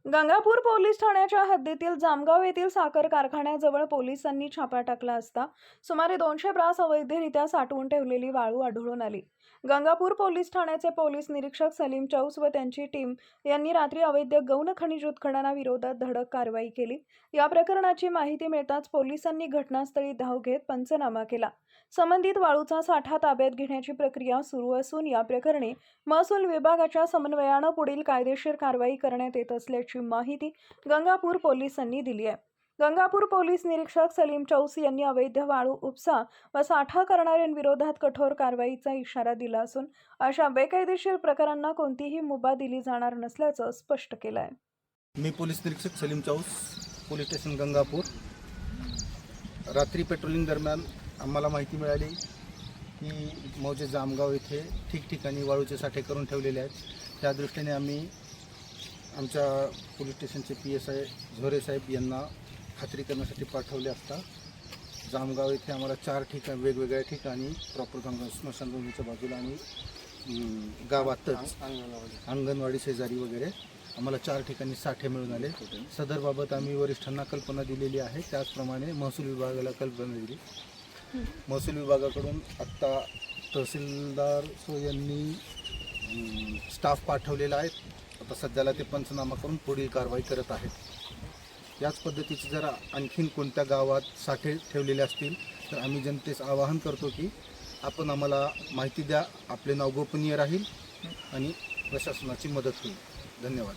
Gangapur police ठाण्याच्या हद्दीतील जामगाव येथील साखर कारखान्याजवळ पोलिसांनी छापा टाकला असता सुमारे 200 ब्रास अवैधरित्या साठवून ठेवलेली वाळू आढळून आली। गंगापूर पोलीस ठाण्याचे पोलीस निरीक्षक सलीम चौस व त्यांची टीम यांनी रात्री अवैध गौण खनिज उत्खननाविरोधात धडक कारवाई केली। या प्रकरणाची माहिती मिळताच पोलिसांनी घटनास्थळी धाव घेत पंचनामा केला। संबंधित वाळूचा साठा ताब्यात घेण्याची प्रक्रिया सुरू असून या प्रकरणी महसूल विभागाच्या समन्वयाने पुढील कायदेशीर कारवाई करण्यात येत असल्याची माहिती गंगापूर पोलिसांनी दिली आहे। गंगापूर पोलीस निरीक्षक सलीम चौस यांनी अवैध वाळू उपसा व साठा करणाऱ्यांविरोधात कठोर कारवाईचा इशारा दिला असून अशा बेकायदेशीर प्रकारांना कोणतीही मुभा दिली जाणार नसल्याचं स्पष्ट केलं आहे। मी पोलीस निरीक्षक Salim chaos, police station Gangapur. रात्री पेट्रोलिंग दरम्यान आम्हाला माहिती मिळाली की मौजे जामगाव येथे ठिकठिकाणी वाळूचे साठे करून ठेवलेले आहेत। त्या दृष्टीने आम्ही आमच्या पोलीस स्टेशनचे PSI झोरे साहेब यांना खात्री करण्यासाठी पाठवले असता जामगाव येथे आम्हाला 4 ठिकाणी वेगवेगळ्या ठिकाणी प्रॉपर स्मशानभूमीच्या बाजूला आणि गावातच अंगणवाडी शेजारी वगैरे आम्हाला 4 ठिकाणी साठे मिळून आले। सदरबाबत आम्ही वरिष्ठांना कल्पना दिलेली आहे, त्याचप्रमाणे महसूल विभागाला कल्पना दिली। महसूल विभागाकडून आत्ता तहसीलदार यांनी स्टाफ पाठवलेला आहे। आता सध्याला ते पंचनामा करून पुढील कारवाई करत आहेत। याच पद्धतीचे जर आणखीन कोणत्या गावात साठे ठेवलेले असतील तर आम्ही जनतेस आवाहन करतो की आपण आम्हाला माहिती द्या, आपले नाव गोपनीय राहील आणि प्रशासनाची मदत होईल। धन्यवाद।